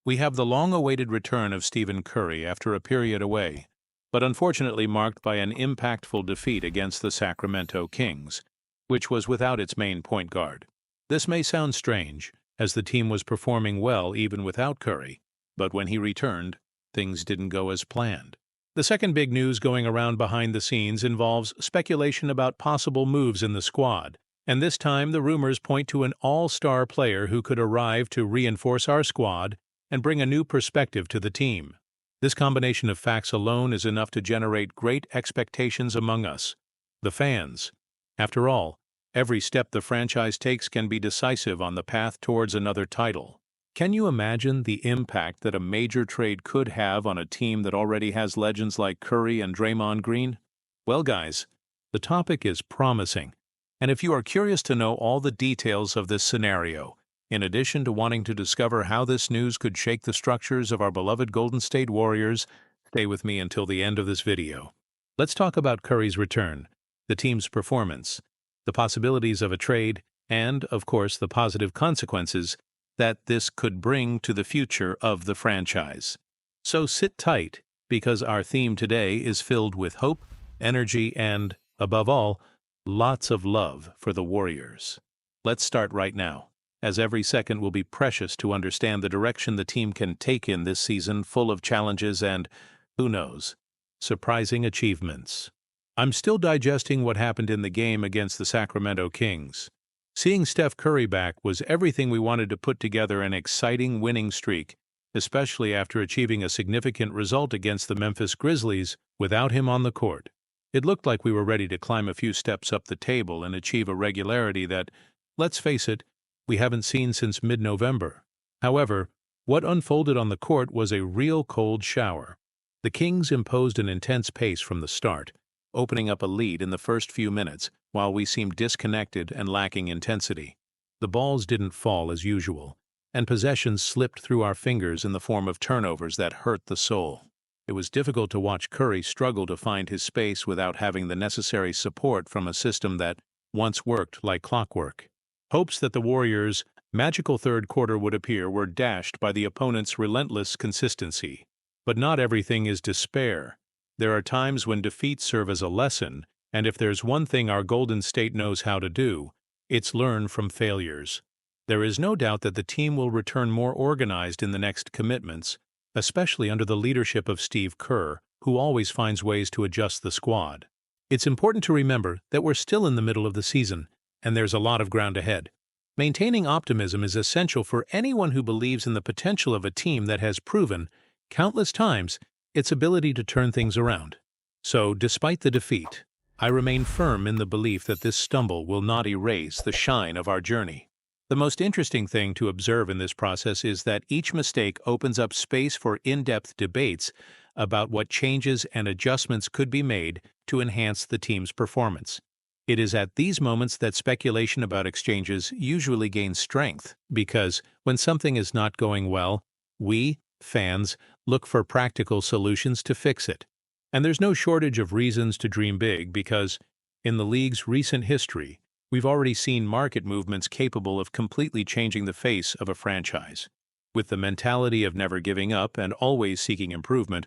we have the long-awaited return of Stephen Curry after a period away, but unfortunately marked by an impactful defeat against the Sacramento Kings, which was without its main point guard. This may sound strange, as the team was performing well even without Curry, but when he returned, things didn't go as planned. The second big news going around behind the scenes involves speculation about possible moves in the squad, and this time the rumors point to an all-star player who could arrive to reinforce our squad and bring a new perspective to the team. This combination of facts alone is enough to generate great expectations among us, the fans. After all, every step the franchise takes can be decisive on the path towards another title. Can you imagine the impact that a major trade could have on a team that already has legends like Curry and Draymond Green? Well, guys, the topic is promising, and if you are curious to know all the details of this scenario, in addition to wanting to discover how this news could shake the structures of our beloved Golden State Warriors, stay with me until the end of this video. Let's talk about Curry's return, the team's performance, the possibilities of a trade, and, of course, the positive consequences that this could bring to the future of the franchise. So sit tight, because our theme today is filled with hope, energy, and, above all, lots of love for the Warriors. Let's start right now, as every second will be precious to understand the direction the team can take in this season full of challenges and, who knows, surprising achievements. I'm still digesting what happened in the game against the Sacramento Kings. Seeing Steph Curry back was everything we wanted to put together an exciting winning streak, especially after achieving a significant result against the Memphis Grizzlies without him on the court. It looked like we were ready to climb a few steps up the table and achieve a regularity that, let's face it, we haven't seen since mid-November. However, what unfolded on the court was a real cold shower. The Kings imposed an intense pace from the start, opening up a lead in the first few minutes while we seemed disconnected and lacking intensity. The balls didn't fall as usual, and possessions slipped through our fingers in the form of turnovers that hurt the soul. It was difficult to watch Curry struggle to find his space without having the necessary support from a system that once worked like clockwork. Hopes that the Warriors' magical third quarter would appear were dashed by the opponent's relentless consistency. But not everything is despair. There are times when defeats serve as a lesson, and if there's one thing our Golden State knows how to do, it's learn from failures. There is no doubt that the team will return more organized in the next commitments, especially under the leadership of Steve Kerr, who always finds ways to adjust the squad. It's important to remember that we're still in the middle of the season, and there's a lot of ground ahead. Maintaining optimism is essential for anyone who believes in the potential of a team that has proven, countless times, its ability to turn things around. So, despite the defeat, I remain firm in the belief that this stumble will not erase the shine of our journey. The most interesting thing to observe in this process is that each mistake opens up space for in-depth debates about what changes and adjustments could be made to enhance the team's performance. It is at these moments that speculation about exchanges usually gains strength, because when something is not going well, we, fans, look for practical solutions to fix it. And there's no shortage of reasons to dream big because, in the league's recent history, we've already seen market movements capable of completely changing the face of a franchise. With the mentality of never giving up and always seeking improvement,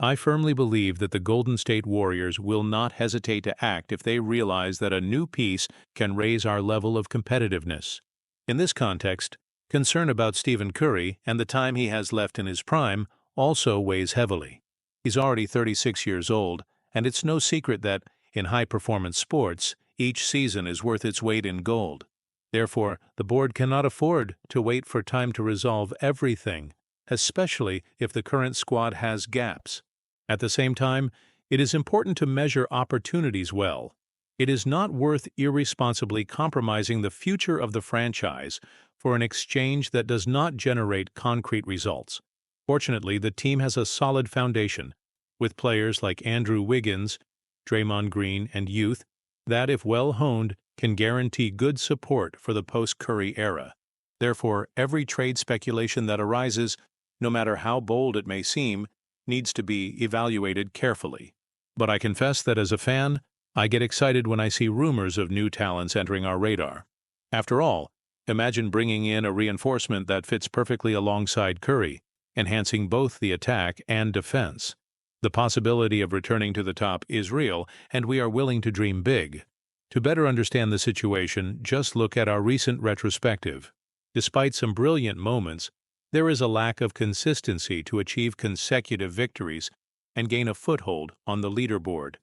I firmly believe that the Golden State Warriors will not hesitate to act if they realize that a new piece can raise our level of competitiveness. In this context, concern about Stephen Curry and the time he has left in his prime also weighs heavily. He's already 36 years old, and it's no secret that, in high-performance sports, each season is worth its weight in gold. Therefore, the board cannot afford to wait for time to resolve everything, especially if the current squad has gaps. At the same time, it is important to measure opportunities well. It is not worth irresponsibly compromising the future of the franchise for an exchange that does not generate concrete results. Fortunately, the team has a solid foundation, with players like Andrew Wiggins, Draymond Green, and youth that, if well honed, can guarantee good support for the post-Curry era. Therefore, every trade speculation that arises, no matter how bold it may seem, needs to be evaluated carefully. But I confess that as a fan, I get excited when I see rumors of new talents entering our radar. After all, imagine bringing in a reinforcement that fits perfectly alongside Curry. enhancing both the attack and defense. The possibility of returning to the top is real, and we are willing to dream big. To better understand the situation, just look at our recent retrospective. Despite some brilliant moments, there is a lack of consistency to achieve consecutive victories and gain a foothold on the leaderboard.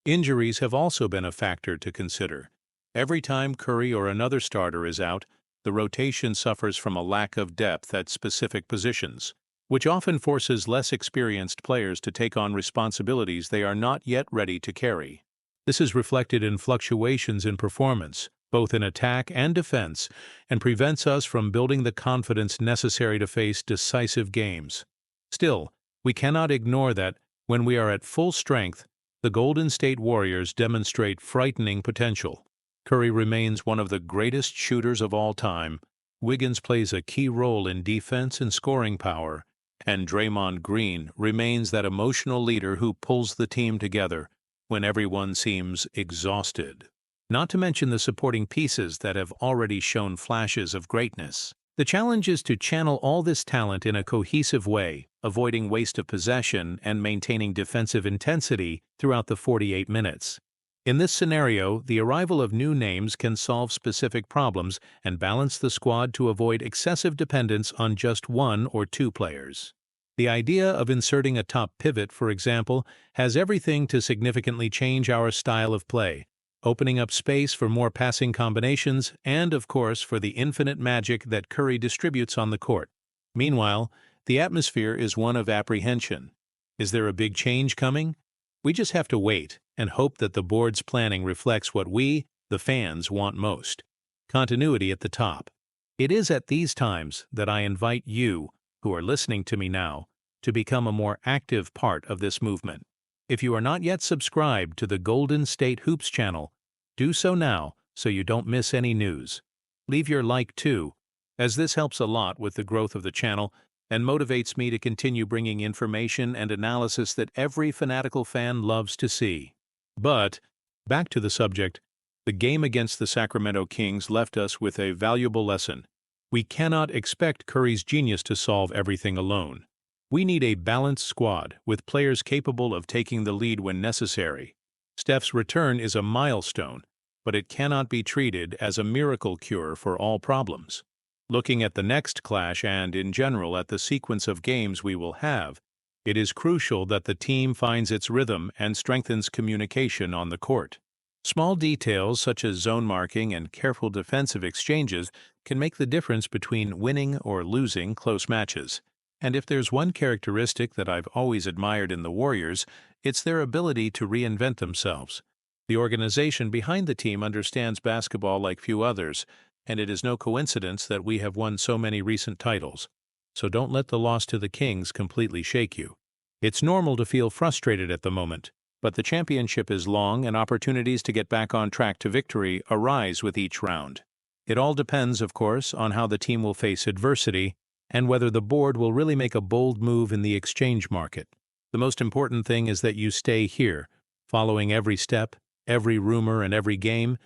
Injuries have also been a factor to consider. Every time Curry or another starter is out, the rotation suffers from a lack of depth at specific positions, which often forces less experienced players to take on responsibilities they are not yet ready to carry. This is reflected in fluctuations in performance, both in attack and defense, and prevents us from building the confidence necessary to face decisive games. Still, we cannot ignore that, when we are at full strength, the Golden State Warriors demonstrate frightening potential. Curry remains one of the greatest shooters of all time, Wiggins plays a key role in defense and scoring power, and Draymond Green remains that emotional leader who pulls the team together when everyone seems exhausted. Not to mention the supporting pieces that have already shown flashes of greatness. The challenge is to channel all this talent in a cohesive way, avoiding waste of possession and maintaining defensive intensity throughout the 48 minutes. In this scenario, the arrival of new names can solve specific problems and balance the squad to avoid excessive dependence on just one or two players. The idea of inserting a top pivot, for example, has everything to significantly change our style of play, opening up space for more passing combinations and, of course, for the infinite magic that Curry distributes on the court. Meanwhile, the atmosphere is one of apprehension. Is there a big change coming? We just have to wait and hope that the board's planning reflects what we, the fans, want most: continuity at the top. It is at these times that I invite you, who are listening to me now, to become a more active part of this movement. If you are not yet subscribed to the Golden State Hoops channel, do so now so you don't miss any news. Leave your like too, as this helps a lot with the growth of the channel and motivates me to continue bringing information and analysis that every fanatical fan loves to see. But, back to the subject, the game against the Sacramento Kings left us with a valuable lesson. We cannot expect Curry's genius to solve everything alone. We need a balanced squad with players capable of taking the lead when necessary. Steph's return is a milestone, but it cannot be treated as a miracle cure for all problems. Looking at the next clash and, in general, at the sequence of games we will have, it is crucial that the team finds its rhythm and strengthens communication on the court. Small details such as zone marking and careful defensive exchanges can make the difference between winning or losing close matches. And if there's one characteristic that I've always admired in the Warriors, it's their ability to reinvent themselves. The organization behind the team understands basketball like few others, and it is no coincidence that we have won so many recent titles. So don't let the loss to the Kings completely shake you. It's normal to feel frustrated at the moment, but the championship is long and opportunities to get back on track to victory arise with each round. It all depends, of course, on how the team will face adversity and whether the board will really make a bold move in the exchange market. The most important thing is that you stay here, following every step, every rumor, and every game,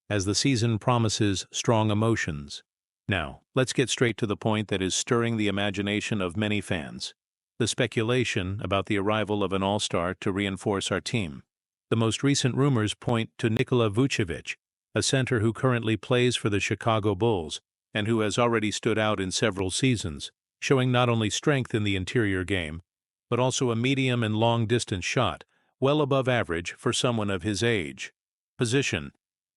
as the season promises strong emotions. Now, let's get straight to the point that is stirring the imagination of many fans: the speculation about the arrival of an all-star to reinforce our team. The most recent rumors point to Nikola Vucevic, a center who currently plays for the Chicago Bulls and who has already stood out in several seasons, showing not only strength in the interior game, but also a medium and long-distance shot, well above average for someone of his age. Position.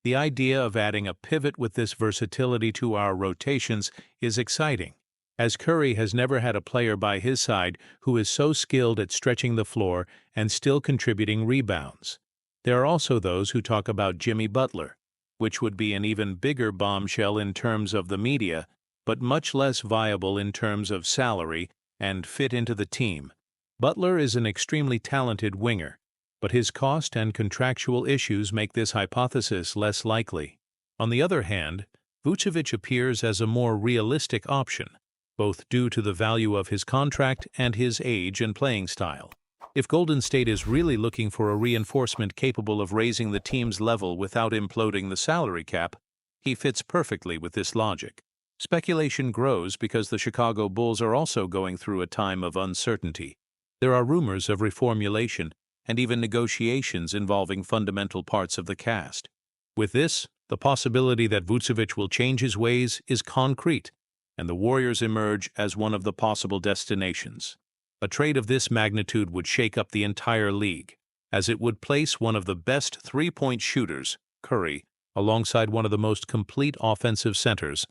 The idea of adding a pivot with this versatility to our rotations is exciting, as Curry has never had a player by his side who is so skilled at stretching the floor and still contributing rebounds. There are also those who talk about Jimmy Butler, which would be an even bigger bombshell in terms of the media, but much less viable in terms of salary and fit into the team. Butler is an extremely talented winger, but his cost and contractual issues make this hypothesis less likely. On the other hand, Vucevic appears as a more realistic option, both due to the value of his contract and his age and playing style. If Golden State is really looking for a reinforcement capable of raising the team's level without imploding the salary cap, he fits perfectly with this logic. Speculation grows because the Chicago Bulls are also going through a time of uncertainty. There are rumors of reformulation and even negotiations involving fundamental parts of the cast. With this, the possibility that Vucevic will change his ways is concrete, and the Warriors emerge as one of the possible destinations. A trade of this magnitude would shake up the entire league, as it would place one of the best three-point shooters, Curry, alongside one of the most complete offensive centers.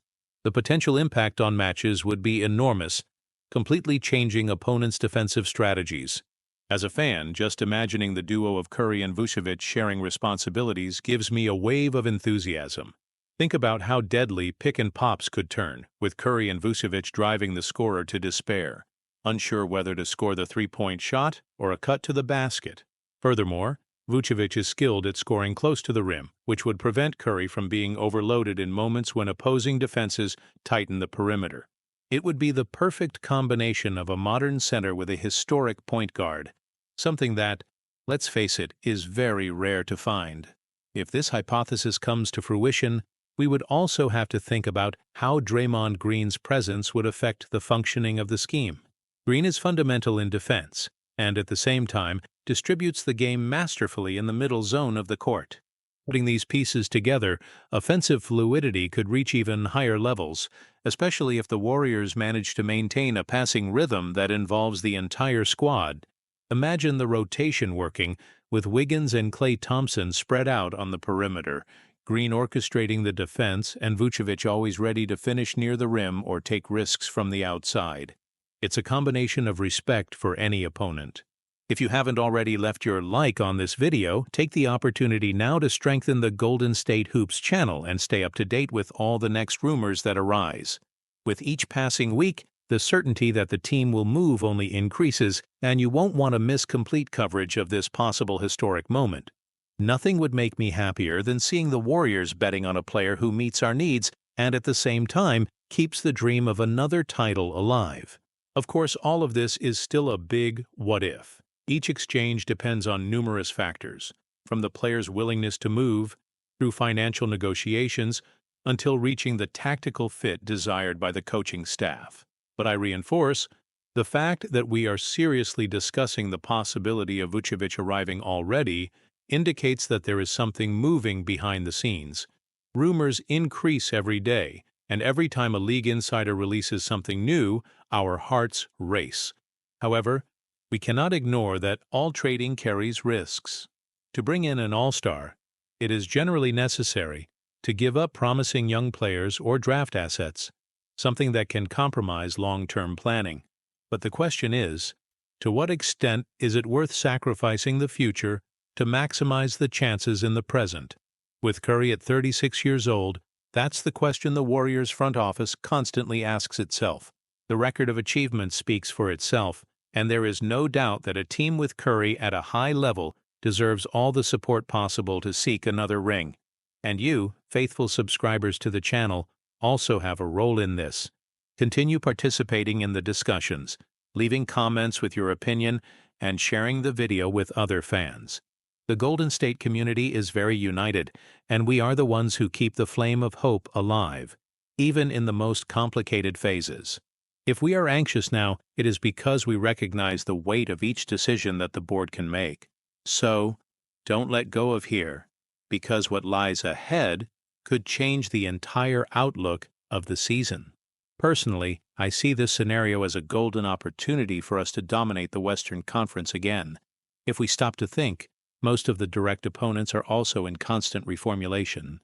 The potential impact on matches would be enormous, completely changing opponents' defensive strategies. As a fan, just imagining the duo of Curry and Vucevic sharing responsibilities gives me a wave of enthusiasm. Think about how deadly pick and pops could turn, with Curry and Vucevic driving the scorer to despair, unsure whether to score the three-point shot or a cut to the basket. Furthermore, Vucevic is skilled at scoring close to the rim, which would prevent Curry from being overloaded in moments when opposing defenses tighten the perimeter. It would be the perfect combination of a modern center with a historic point guard, something that, let's face it, is very rare to find. If this hypothesis comes to fruition, we would also have to think about how Draymond Green's presence would affect the functioning of the scheme. Green is fundamental in defense, and at the same time distributes the game masterfully in the middle zone of the court. Putting these pieces together, offensive fluidity could reach even higher levels, especially if the Warriors manage to maintain a passing rhythm that involves the entire squad. Imagine the rotation working, with Wiggins and Klay Thompson spread out on the perimeter, Green orchestrating the defense and Vucevic always ready to finish near the rim or take risks from the outside. It's a combination of respect for any opponent. If you haven't already left your like on this video, take the opportunity now to strengthen the Golden State Hoops channel and stay up to date with all the next rumors that arise. With each passing week, the certainty that the team will move only increases, and you won't want to miss complete coverage of this possible historic moment. Nothing would make me happier than seeing the Warriors betting on a player who meets our needs and at the same time keeps the dream of another title alive. Of course, all of this is still a big what if. Each exchange depends on numerous factors, from the player's willingness to move, through financial negotiations, until reaching the tactical fit desired by the coaching staff. But I reinforce, the fact that we are seriously discussing the possibility of Vucevic arriving already indicates that there is something moving behind the scenes. Rumors increase every day, and every time a league insider releases something new, our hearts race. However, we cannot ignore that all trading carries risks. To bring in an all-star, it is generally necessary to give up promising young players or draft assets, something that can compromise long-term planning. But the question is, to what extent is it worth sacrificing the future to maximize the chances in the present? With Curry at 36 years old, that's the question the Warriors front office constantly asks itself. The record of achievement speaks for itself, and there is no doubt that a team with Curry at a high level deserves all the support possible to seek another ring. And you, faithful subscribers to the channel, also have a role in this. Continue participating in the discussions, leaving comments with your opinion, and sharing the video with other fans. The Golden State community is very united, and we are the ones who keep the flame of hope alive, even in the most complicated phases. If we are anxious now, it is because we recognize the weight of each decision that the board can make. So, don't let go of here, because what lies ahead could change the entire outlook of the season. Personally, I see this scenario as a golden opportunity for us to dominate the Western Conference again. If we stop to think, most of the direct opponents are also in constant reformulation.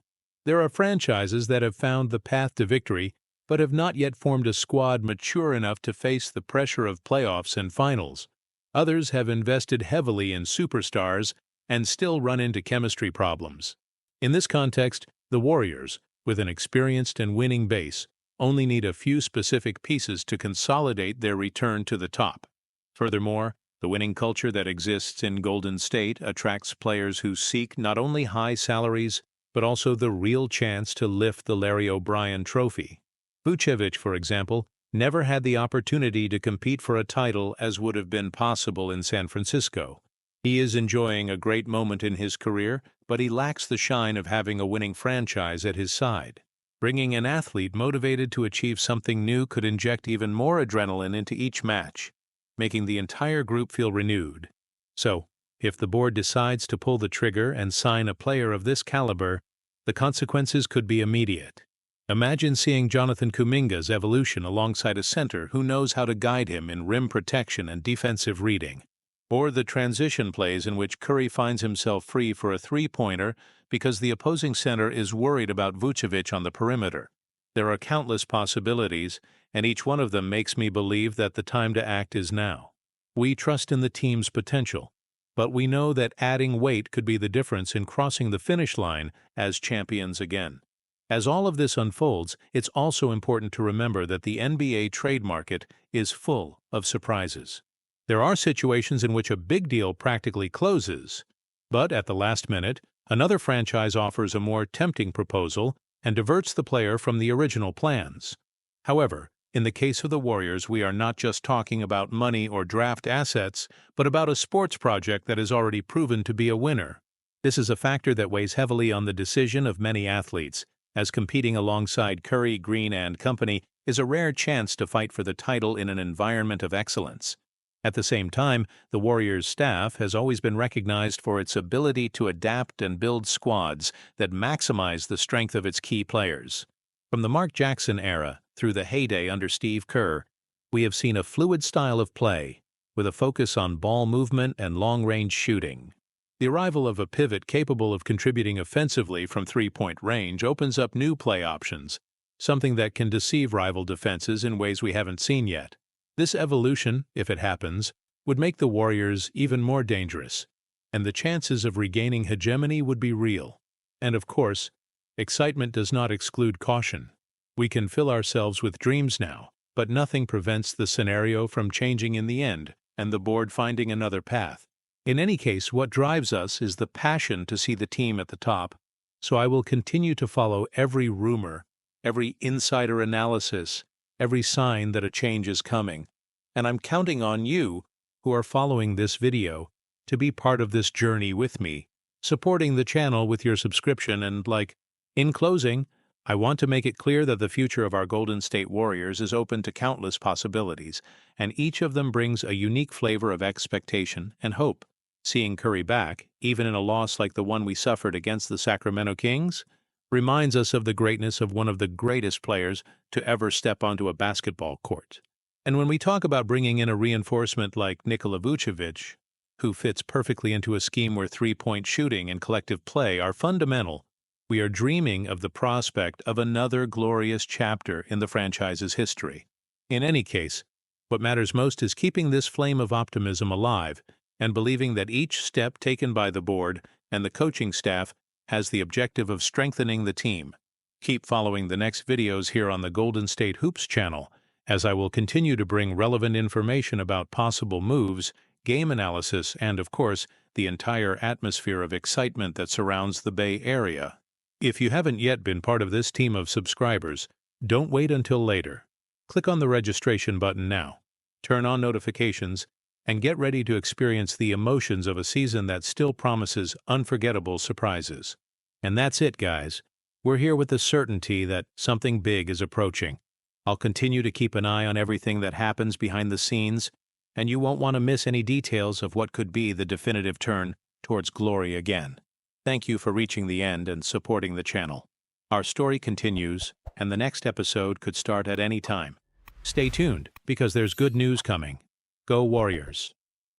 There are franchises that have found the path to victory but have not yet formed a squad mature enough to face the pressure of playoffs and finals. Others have invested heavily in superstars and still run into chemistry problems. In this context, the Warriors, with an experienced and winning base, only need a few specific pieces to consolidate their return to the top. Furthermore, the winning culture that exists in Golden State attracts players who seek not only high salaries, but also the real chance to lift the Larry O'Brien trophy. Vucevic, for example, never had the opportunity to compete for a title as would have been possible in San Francisco. He is enjoying a great moment in his career, but he lacks the shine of having a winning franchise at his side. Bringing an athlete motivated to achieve something new could inject even more adrenaline into each match, making the entire group feel renewed. So, if the board decides to pull the trigger and sign a player of this caliber, the consequences could be immediate. Imagine seeing Jonathan Kuminga's evolution alongside a center who knows how to guide him in rim protection and defensive reading. Or the transition plays in which Curry finds himself free for a three-pointer because the opposing center is worried about Vucevic on the perimeter. There are countless possibilities, and each one of them makes me believe that the time to act is now. We trust in the team's potential, but we know that adding weight could be the difference in crossing the finish line as champions again. As all of this unfolds, it's also important to remember that the NBA trade market is full of surprises. There are situations in which a big deal practically closes, but at the last minute, another franchise offers a more tempting proposal and diverts the player from the original plans. However, in the case of the Warriors, we are not just talking about money or draft assets, but about a sports project that has already proven to be a winner. This is a factor that weighs heavily on the decision of many athletes, as competing alongside Curry, Green, and company is a rare chance to fight for the title in an environment of excellence. At the same time, the Warriors' staff has always been recognized for its ability to adapt and build squads that maximize the strength of its key players. From the Mark Jackson era through the heyday under Steve Kerr, we have seen a fluid style of play, with a focus on ball movement and long-range shooting. The arrival of a pivot capable of contributing offensively from three-point range opens up new play options, something that can deceive rival defenses in ways we haven't seen yet. This evolution, if it happens, would make the Warriors even more dangerous, and the chances of regaining hegemony would be real. And of course, excitement does not exclude caution. We can fill ourselves with dreams now, but nothing prevents the scenario from changing in the end and the board finding another path. In any case, what drives us is the passion to see the team at the top, so I will continue to follow every rumor, every insider analysis, every sign that a change is coming, and I'm counting on you, who are following this video, to be part of this journey with me, supporting the channel with your subscription and like. In closing, I want to make it clear that the future of our Golden State Warriors is open to countless possibilities, and each of them brings a unique flavor of expectation and hope. Seeing Curry back, even in a loss like the one we suffered against the Sacramento Kings, reminds us of the greatness of one of the greatest players to ever step onto a basketball court. And when we talk about bringing in a reinforcement like Nikola Vucevic, who fits perfectly into a scheme where three-point shooting and collective play are fundamental, we are dreaming of the prospect of another glorious chapter in the franchise's history. In any case, what matters most is keeping this flame of optimism alive and believing that each step taken by the board and the coaching staff has the objective of strengthening the team. Keep following the next videos here on the Golden State Hoops channel, as I will continue to bring relevant information about possible moves, game analysis, and, of course, the entire atmosphere of excitement that surrounds the Bay Area. If you haven't yet been part of this team of subscribers, don't wait until later. Click on the registration button now, turn on notifications, and get ready to experience the emotions of a season that still promises unforgettable surprises. And that's it, guys. We're here with the certainty that something big is approaching. I'll continue to keep an eye on everything that happens behind the scenes, and you won't want to miss any details of what could be the definitive turn towards glory again. Thank you for reaching the end and supporting the channel. Our story continues, and the next episode could start at any time. Stay tuned, because there's good news coming. Go Warriors!